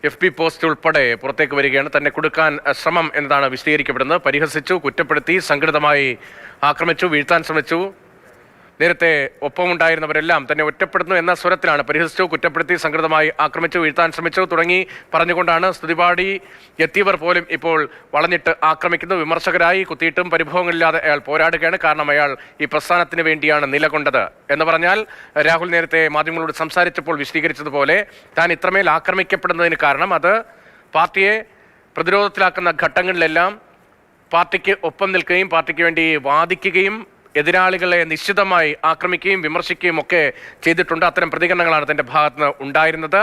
FB post ഉൾപ്പെടെ പുറത്തേക്ക് വരികയാണ്. തന്നെ കൊടുക്കാൻ ശ്രമം എന്നതാണ് വിശദീകരിക്കപ്പെടുന്നത്. പരിഹസിച്ചു, കുറ്റപ്പെടുത്തി, സംഘടിതമായി ആക്രമിച്ചു, വീഴ്ത്താൻ ശ്രമിച്ചു. നേരത്തെ ഒപ്പമുണ്ടായിരുന്നവരെല്ലാം തന്നെ ഒറ്റപ്പെടുന്നു എന്ന സ്വരത്തിലാണ് പരിഹസിച്ചു, കുറ്റപ്പെടുത്തി, സംഘടിതമായി ആക്രമിച്ചു, വീഴ്ത്താൻ ശ്രമിച്ചു തുടങ്ങി പറഞ്ഞുകൊണ്ടാണ് സ്തുതിപാടി എത്തിയവർ പോലും ഇപ്പോൾ വളഞ്ഞിട്ട് ആക്രമിക്കുന്നു. വിമർശകരായി കുത്തിയിട്ടും പരിഭവങ്ങളില്ലാതെ അയാൾ പോരാടുകയാണ്. കാരണം അയാൾ ഈ പ്രസ്ഥാനത്തിന് വേണ്ടിയാണ് നിലകൊണ്ടത് എന്ന് പറഞ്ഞാൽ രാഹുൽ നേരത്തെ മാധ്യമങ്ങളോട് സംസാരിച്ചപ്പോൾ വിശദീകരിച്ചതുപോലെ താൻ ഇത്രമേൽ ആക്രമിക്കപ്പെടുന്നതിന് കാരണം അത് പാർട്ടിയെ പ്രതിരോധത്തിലാക്കുന്ന ഘട്ടങ്ങളിലെല്ലാം പാർട്ടിക്ക് ഒപ്പം നിൽക്കുകയും പാർട്ടിക്ക് വേണ്ടി വാദിക്കുകയും എതിരാളികളെ നിശ്ചിതമായി ആക്രമിക്കുകയും വിമർശിക്കുകയും ഒക്കെ ചെയ്തിട്ടുണ്ട്. അത്തരം പ്രതികരണങ്ങളാണ് തന്റെ ഭാഗത്ത് നിന്ന് ഉണ്ടായിരുന്നത്.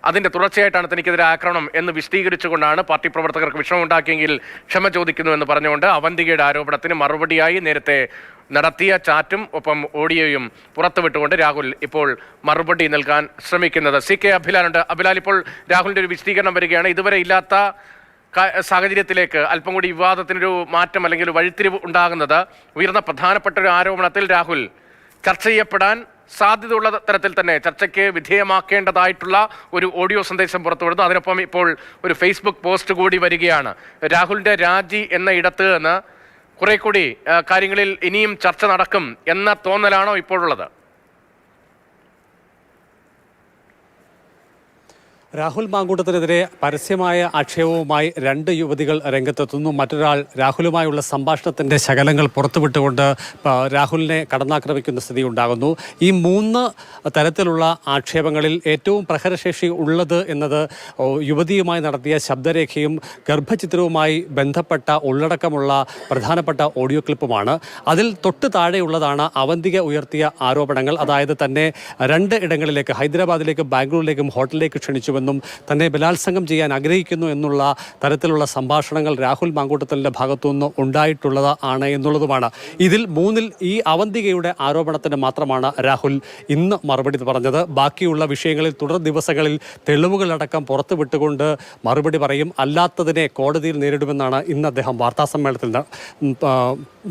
അതിന്റെ തുടർച്ചയായിട്ടാണ് തനിക്കെതിരെ ആക്രമണം എന്ന് വിശദീകരിച്ചുകൊണ്ടാണ് പാർട്ടി പ്രവർത്തകർക്ക് വിഷമമുണ്ടാക്കിയെങ്കിൽ ക്ഷമ ചോദിക്കുന്നു എന്ന് പറഞ്ഞുകൊണ്ട് അവന്തികയുടെ ആരോപണത്തിന് മറുപടിയായി നേരത്തെ നടത്തിയ ചാറ്റും ഒപ്പം ഓഡിയോയും പുറത്തുവിട്ടുകൊണ്ട് രാഹുൽ ഇപ്പോൾ മറുപടി നൽകാൻ ശ്രമിക്കുന്നത്. CK അഭിലാലുണ്ട്. അഭിലാൽ, ഇപ്പോൾ രാഹുലിന്റെ ഒരു വിശദീകരണം വരികയാണ്. ഇതുവരെ ഇല്ലാത്ത സാഹചര്യത്തിലേക്ക് അല്പം കൂടി വിവാദത്തിനൊരു മാറ്റം അല്ലെങ്കിൽ ഒരു വഴിത്തിരിവ് ഉണ്ടാകുന്നത് ഉയർന്ന പ്രധാനപ്പെട്ട ഒരു ആരോപണത്തിൽ രാഹുൽ ചർച്ച ചെയ്യപ്പെടാൻ സാധ്യതയുള്ള തരത്തിൽ തന്നെ ചർച്ചയ്ക്ക് വിധേയമാക്കേണ്ടതായിട്ടുള്ള ഒരു ഓഡിയോ സന്ദേശം പുറത്തുവിടുന്നു. അതിനൊപ്പം ഇപ്പോൾ ഒരു Facebook പോസ്റ്റ് കൂടി വരികയാണ്. രാഹുലിന്റെ രാജി എന്ന ഇടത്ത് നിന്ന് കുറെ കൂടി കാര്യങ്ങളിൽ ഇനിയും ചർച്ച നടക്കും എന്ന തോന്നലാണോ ഇപ്പോഴുള്ളത്? രാഹുൽ മാങ്കൂട്ടത്തിനെതിരെ പരസ്യമായ ആക്ഷേപവുമായി 2 യുവതികൾ രംഗത്തെത്തുന്നു. മറ്റൊരാൾ രാഹുലുമായുള്ള സംഭാഷണത്തിൻ്റെ ശകലങ്ങൾ പുറത്തുവിട്ടുകൊണ്ട് രാഹുലിനെ കടന്നാക്രമിക്കുന്ന സ്ഥിതി ഉണ്ടാകുന്നു. ഈ 3 തരത്തിലുള്ള ആക്ഷേപങ്ങളിൽ ഏറ്റവും പ്രഹരശേഷി ഉള്ളത് എന്നത് യുവതിയുമായി നടത്തിയ ശബ്ദരേഖയും ഗർഭചിത്രവുമായി ബന്ധപ്പെട്ട ഉള്ളടക്കമുള്ള പ്രധാനപ്പെട്ട ഓഡിയോ ക്ലിപ്പുമാണ്. അതിൽ തൊട്ട് താഴെയുള്ളതാണ് അവന്തിക ഉയർത്തിയ ആരോപണങ്ങൾ. അതായത് തന്നെ 2 ഇടങ്ങളിലേക്ക്, ഹൈദരാബാദിലേക്കും ബാംഗ്ലൂരിലേക്കും ഹോട്ടലിലേക്ക് ക്ഷണിച്ചുവെന്നും തന്നെ ബലാത്സംഗം ചെയ്യാൻ ആഗ്രഹിക്കുന്നു എന്നുള്ള തരത്തിലുള്ള സംഭാഷണങ്ങൾ രാഹുൽ മാങ്കൂട്ടത്തിൻ്റെ ഭാഗത്തുനിന്ന് ഉണ്ടായിട്ടുള്ളതാണ് എന്നുള്ളതുമാണ്. ഇതിൽ 3-ൽ ഈ അവന്തികയുടെ ആരോപണത്തിന് മാത്രമാണ് രാഹുൽ ഇന്ന് മറുപടി പറഞ്ഞത്. ബാക്കിയുള്ള വിഷയങ്ങളിൽ തുടർ ദിവസങ്ങളിൽ തെളിവുകളടക്കം പുറത്തുവിട്ടുകൊണ്ട് മറുപടി പറയും. അല്ലാത്തതിനെ കോടതിയിൽ നേരിടുമെന്നാണ് ഇന്ന് അദ്ദേഹം വാർത്താസമ്മേളനത്തിൽ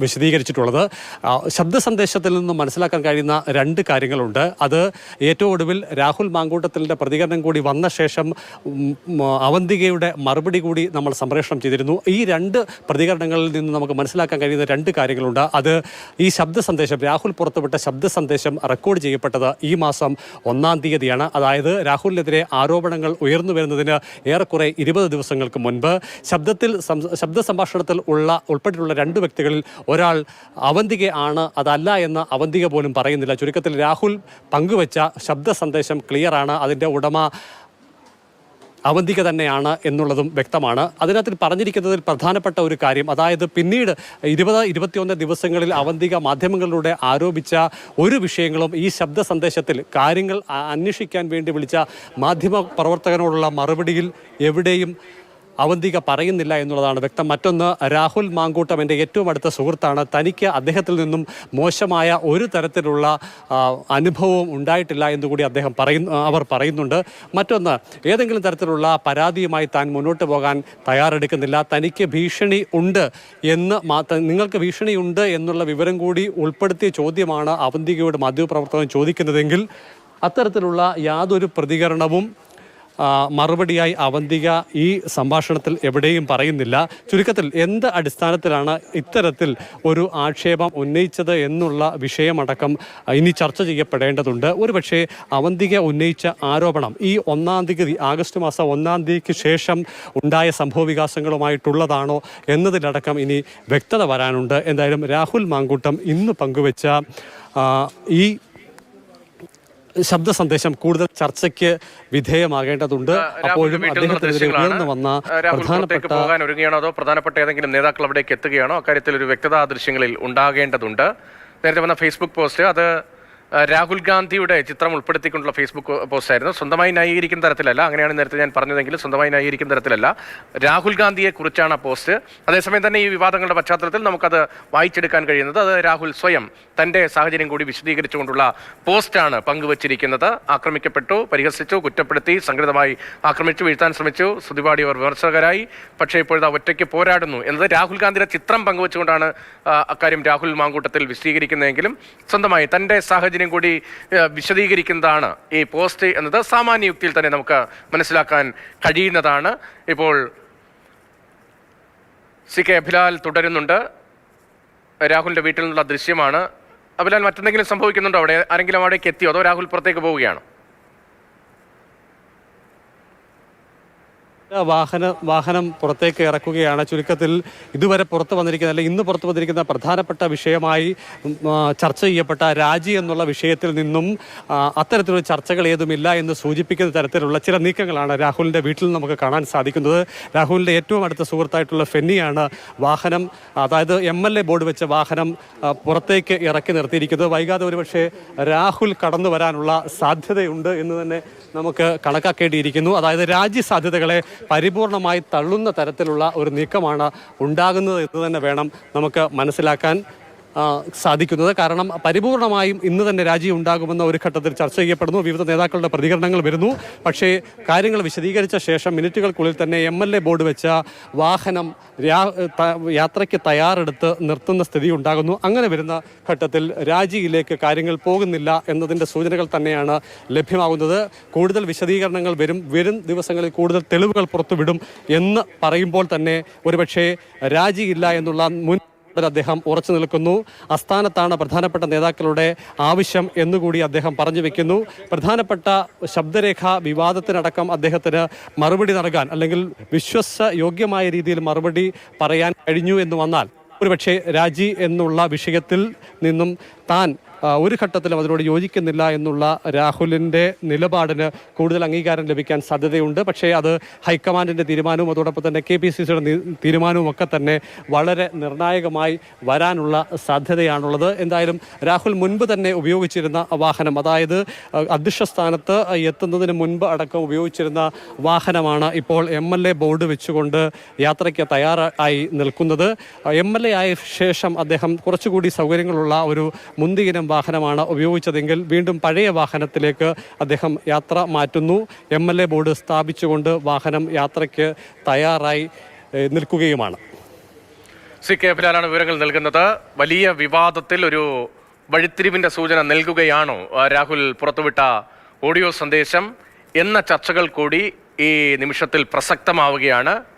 വിശദീകരിച്ചിട്ടുള്ളത്. ശബ്ദ സന്ദേശത്തിൽ നിന്നും മനസ്സിലാക്കാൻ കഴിയുന്ന 2 കാര്യങ്ങളുണ്ട്. അത് ഏറ്റവും ഒടുവിൽ രാഹുൽ മാങ്കൂട്ടത്തിൻ്റെ പ്രതികരണം കൂടി വന്ന ശേഷം അവന്തികയുടെ മറുപടി കൂടി നമ്മൾ സംപ്രേഷണം ചെയ്തിരുന്നു. ഈ 2 പ്രതികരണങ്ങളിൽ നിന്ന് നമുക്ക് മനസ്സിലാക്കാൻ കഴിയുന്ന 2 കാര്യങ്ങളുണ്ട്. അത് ഈ ശബ്ദ സന്ദേശം, രാഹുൽ പുറത്തുവിട്ട ശബ്ദ സന്ദേശം റെക്കോർഡ് ചെയ്യപ്പെട്ടത് ഈ മാസം 1-ാം തീയതിയാണ്. അതായത് രാഹുലിനെതിരെ ആരോപണങ്ങൾ ഉയർന്നു വരുന്നതിന് ഏറെക്കുറെ 20 ദിവസങ്ങൾക്ക് മുൻപ് ശബ്ദ സംഭാഷണത്തിൽ ഉൾപ്പെട്ടിട്ടുള്ള 2 വ്യക്തികളിൽ ഒരാൾ അവന്തിക ആണ്, അതല്ല എന്ന് അവന്തിക പോലും പറയുന്നില്ല. ചുരുക്കത്തിൽ രാഹുൽ പങ്കുവച്ച ശബ്ദ സന്ദേശം ക്ലിയറാണ്. അതിൻ്റെ ഉടമ അവന്തിക തന്നെയാണ് എന്നുള്ളതും വ്യക്തമാണ്. അതിനകത്ത് പറഞ്ഞിരിക്കുന്നതിൽ പ്രധാനപ്പെട്ട ഒരു കാര്യം, അതായത് പിന്നീട് 20-21 ദിവസങ്ങളിൽ അവന്തിക മാധ്യമങ്ങളിലൂടെ ആരോപിച്ച ഒരു വിഷയങ്ങളും ഈ ശബ്ദ സന്ദേശത്തിൽ കാര്യങ്ങൾ അന്വേഷിക്കാൻ വേണ്ടി വിളിച്ച മാധ്യമ പ്രവർത്തകനോടുള്ള മറുപടിയിൽ എവിടെയും അവന്തിക പറയുന്നില്ല എന്നുള്ളതാണ് വ്യക്തം. മറ്റൊന്ന്, രാഹുൽ മാങ്കൂട്ടം എൻ്റെ ഏറ്റവും അടുത്ത സുഹൃത്താണ്. തനിക്ക് അദ്ദേഹത്തിൽ നിന്നും മോശമായ ഒരു തരത്തിലുള്ള അനുഭവവും ഉണ്ടായിട്ടില്ല എന്നുകൂടി അവർ പറയുന്നുണ്ട്. മറ്റൊന്ന്, ഏതെങ്കിലും തരത്തിലുള്ള പരാതിയുമായി താൻ മുന്നോട്ട് പോകാൻ തയ്യാറെടുക്കുന്നില്ല. തനിക്ക് ഭീഷണി ഉണ്ട് എന്ന് നിങ്ങൾക്ക് ഭീഷണിയുണ്ട് എന്നുള്ള വിവരം കൂടി ഉൾപ്പെടുത്തിയ ചോദ്യമാണ് അവന്തികയോട് മാധ്യമപ്രവർത്തകൻ ചോദിക്കുന്നതെങ്കിൽ അത്തരത്തിലുള്ള യാതൊരു പ്രതികരണവും മറുപടിയായി അവന്തിക ഈ സംഭാഷണത്തിൽ എവിടെയും പറയുന്നില്ല. ചുരുക്കത്തിൽ എന്ത് അടിസ്ഥാനത്തിലാണ് ഇത്തരത്തിൽ ഒരു ആക്ഷേപം ഉന്നയിച്ചത് എന്നുള്ള വിഷയമടക്കം ഇനി ചർച്ച ചെയ്യപ്പെടേണ്ടതുണ്ട്. ഒരുപക്ഷെ അവന്തിക ഉന്നയിച്ച ആരോപണം ഈ 1-ാം തീയതി, ആഗസ്റ്റ് മാസം 1-ാം തീയതിക്ക് ശേഷം ഉണ്ടായ സംഭവവികാസങ്ങളുമായിട്ടുള്ളതാണോ എന്നതിലടക്കം ഇനി വ്യക്തത വരാനുണ്ട്. എന്തായാലും രാഹുൽ മാങ്കൂട്ടം ഇന്ന് പങ്കുവെച്ച ഈ ശബ്ദ സന്ദേശം കൂടുതൽ ചർച്ചയ്ക്ക് വിധേയമാകേണ്ടതുണ്ട്. അപ്പോഴും അദ്ദേഹത്തിനെതിരെ ഉയർന്നു വന്ന പോകാൻ ഒരുങ്ങുകയാണോ അതോ പ്രധാനപ്പെട്ട ഏതെങ്കിലും നേതാക്കൾ അവിടേക്ക് എത്തുകയാണോ, അക്കാര്യത്തിൽ ഒരു വ്യക്തത ദൃശ്യങ്ങളിൽ ഉണ്ടാകേണ്ടതുണ്ട്. നേരത്തെ വന്ന Facebook പോസ്റ്റ് അത് രാഹുൽ ഗാന്ധിയുടെ ചിത്രം ഉൾപ്പെടുത്തിക്കൊണ്ടുള്ള Facebook പോസ്റ്റായിരുന്നു. സ്വന്തമായി ന്യായീകരിക്കുന്ന തരത്തിലല്ല, അങ്ങനെയാണ് നേരത്തെ ഞാൻ പറഞ്ഞതെങ്കിൽ സ്വന്തമായി ന്യായീകരിക്കുന്ന തരത്തിലല്ല. രാഹുൽ ഗാന്ധിയെ കുറിച്ചാണ് പോസ്റ്റ്. അതേസമയം തന്നെ ഈ വിവാദങ്ങളുടെ പശ്ചാത്തലത്തിൽ നമുക്കത് വായിച്ചെടുക്കാൻ കഴിയുന്നത് അത് രാഹുൽ സ്വയം തൻ്റെ സാഹചര്യം കൂടി വിശദീകരിച്ചുകൊണ്ടുള്ള പോസ്റ്റാണ് പങ്കുവച്ചിരിക്കുന്നത്. ആക്രമിക്കപ്പെട്ടു, പരിഹസിച്ചു, കുറ്റപ്പെടുത്തി, സംഘടിതമായി ആക്രമിച്ചു, വീഴ്ത്താൻ ശ്രമിച്ചു, സ്തുതിപാടിയവർ വിമർശകരായി, പക്ഷേ ഇപ്പോഴത്തെ ഒറ്റയ്ക്ക് പോരാടുന്നു എന്നത് രാഹുൽ ഗാന്ധിയുടെ ചിത്രം പങ്കുവച്ചുകൊണ്ടാണ് അക്കാര്യം രാഹുൽ മാങ്കൂട്ടത്തിൽ വിശദീകരിക്കുന്നതെങ്കിലും സ്വന്തമായി തൻ്റെ സാഹചര്യം കാര്യം കൂടി വിശദീകരിക്കുന്നതാണ് ഈ പോസ്റ്റ് എന്നത് സാമാന്യ യുക്തിയിൽ തന്നെ നമുക്ക് മനസ്സിലാക്കാൻ കഴിയുന്നതാണ്. ഇപ്പോൾ CK അഭിലാൽ തുടരുന്നുണ്ട്. രാഹുലിന്റെ വീട്ടിൽ നിന്നുള്ള ദൃശ്യമാണ്. അഭിലാൽ, മറ്റെന്തെങ്കിലും സംഭവിക്കുന്നുണ്ടോ അവിടെ? ആരെങ്കിലും അവിടേക്ക് എത്തിയോ, അതോ രാഹുൽ പുറത്തേക്ക് പോവുകയാണോ? വാഹനം പുറത്തേക്ക് ഇറക്കുകയാണ്. ചുരുക്കത്തിൽ ഇതുവരെ പുറത്തു വന്നിരിക്കുന്ന, അല്ലെങ്കിൽ ഇന്ന് പുറത്തു വന്നിരിക്കുന്ന പ്രധാനപ്പെട്ട വിഷയമായി ചർച്ച ചെയ്യപ്പെട്ട രാജി എന്നുള്ള വിഷയത്തിൽ നിന്നും അത്തരത്തിലുള്ള ചർച്ചകൾ ഏതുമില്ല എന്ന് സൂചിപ്പിക്കുന്ന തരത്തിലുള്ള ചില നീക്കങ്ങളാണ് രാഹുലിൻ്റെ വീട്ടിൽ നമുക്ക് കാണാൻ സാധിക്കുന്നത്. രാഹുലിൻ്റെ ഏറ്റവും അടുത്ത സുഹൃത്തായിട്ടുള്ള ഫെന്നിയാണ് വാഹനം, അതായത് MLA ബോർഡ് വെച്ച വാഹനം പുറത്തേക്ക് ഇറക്കി നിർത്തിയിരിക്കുന്നത്. വൈകാതെ ഒരുപക്ഷെ രാഹുൽ കടന്നു വരാനുള്ള സാധ്യതയുണ്ട് എന്ന് തന്നെ നമുക്ക് കണക്കാക്കേണ്ടിയിരിക്കുന്നു. അതായത് രാജി സാധ്യതകളെ പരിപൂർണമായി തള്ളുന്ന തരത്തിലുള്ള ഒരു നീക്കമാണ് ഉണ്ടാകുന്നത് എന്ന് തന്നെ വേണം നമുക്ക് മനസ്സിലാക്കാൻ സാധിക്കുന്നത്. കാരണം പരിപൂർണമായും ഇന്ന് തന്നെ രാജി ഉണ്ടാകുമെന്ന ഒരു ഘട്ടത്തിൽ ചർച്ച ചെയ്യപ്പെടുന്നു. വിവിധ നേതാക്കളുടെ പ്രതികരണങ്ങൾ വരുന്നു. പക്ഷേ കാര്യങ്ങൾ വിശദീകരിച്ച ശേഷം മിനിറ്റുകൾക്കുള്ളിൽ തന്നെ MLA ബോർഡ് വെച്ച വാഹനം യാത്രയ്ക്ക് തയ്യാറെടുത്ത് നിർത്തുന്ന സ്ഥിതി ഉണ്ടാകുന്നു. അങ്ങനെ വരുന്ന ഘട്ടത്തിൽ രാജിയിലേക്ക് കാര്യങ്ങൾ പോകുന്നില്ല എന്നതിൻ്റെ സൂചനകൾ തന്നെയാണ് ലഭ്യമാകുന്നത്. കൂടുതൽ വിശദീകരണങ്ങൾ വരും ദിവസങ്ങളിൽ കൂടുതൽ തെളിവുകൾ പുറത്തുവിടും എന്ന് പറയുമ്പോൾ തന്നെ ഒരുപക്ഷെ രാജിയില്ല എന്നുള്ള മുൻ അദ്ദേഹം ഉറച്ചു നിൽക്കുന്നു. അസ്ഥാനത്താണ് പ്രധാനപ്പെട്ട നേതാക്കളുടെ ആവശ്യം എന്നുകൂടി അദ്ദേഹം പറഞ്ഞു വെക്കുന്നു. പ്രധാനപ്പെട്ട ശബ്ദരേഖ വിവാദത്തിനടക്കം അദ്ദേഹത്തിന് മറുപടി നൽകാൻ, അല്ലെങ്കിൽ വിശ്വാസയോഗ്യമായ രീതിയിൽ മറുപടി പറയാൻ കഴിഞ്ഞു എന്ന് വന്നാൽ ഒരുപക്ഷെ രാജി എന്നുള്ള വിഷയത്തിൽ നിന്നും താൻ ഒരു ഘട്ടത്തിലും അതിനോട് യോജിക്കുന്നില്ല എന്നുള്ള രാഹുലിൻ്റെ നിലപാടിന് കൂടുതൽ അംഗീകാരം ലഭിക്കാൻ സാധ്യതയുണ്ട്. പക്ഷേ അത് ഹൈക്കമാൻഡിൻ്റെ തീരുമാനവും അതോടൊപ്പം തന്നെ KPCCയുടെ തീരുമാനവും ഒക്കെ തന്നെ വളരെ നിർണായകമായി വരാനുള്ള സാധ്യതയാണുള്ളത്. എന്തായാലും രാഹുൽ മുൻപ് തന്നെ ഉപയോഗിച്ചിരുന്ന വാഹനം, അതായത് അധ്യക്ഷ സ്ഥാനത്ത് എത്തുന്നതിന് മുൻപ് അടക്കം ഉപയോഗിച്ചിരുന്ന വാഹനമാണ് ഇപ്പോൾ MLA ബോർഡ് വെച്ചുകൊണ്ട് യാത്രയ്ക്ക് തയ്യാറായി നിൽക്കുന്നത്. MLA ആയ ശേഷം അദ്ദേഹം കുറച്ചുകൂടി സൗകര്യങ്ങളുള്ള ഒരു മുന്തിയിനം വാഹനമാണ് ഉപയോഗിച്ചതെങ്കിൽ വീണ്ടും പഴയ വാഹനത്തിലേക്ക് അദ്ദേഹം യാത്ര മാറ്റുന്നു. MLA ബോർഡ് സ്ഥാപിച്ചുകൊണ്ട് വാഹനം യാത്രയ്ക്ക് തയ്യാറായി നിൽക്കുകയുമാണ്. CK അഭിലാലാണ് വിവരങ്ങൾ നൽകുന്നത്. വലിയ വിവാദത്തിൽ ഒരു വഴിത്തിരിവിന്റെ സൂചന നൽകുകയാണോ രാഹുൽ പുറത്തുവിട്ട ഓഡിയോ സന്ദേശം എന്ന ചർച്ചകൾ കൂടി ഈ നിമിഷത്തിൽ പ്രസക്തമാവുകയാണ്.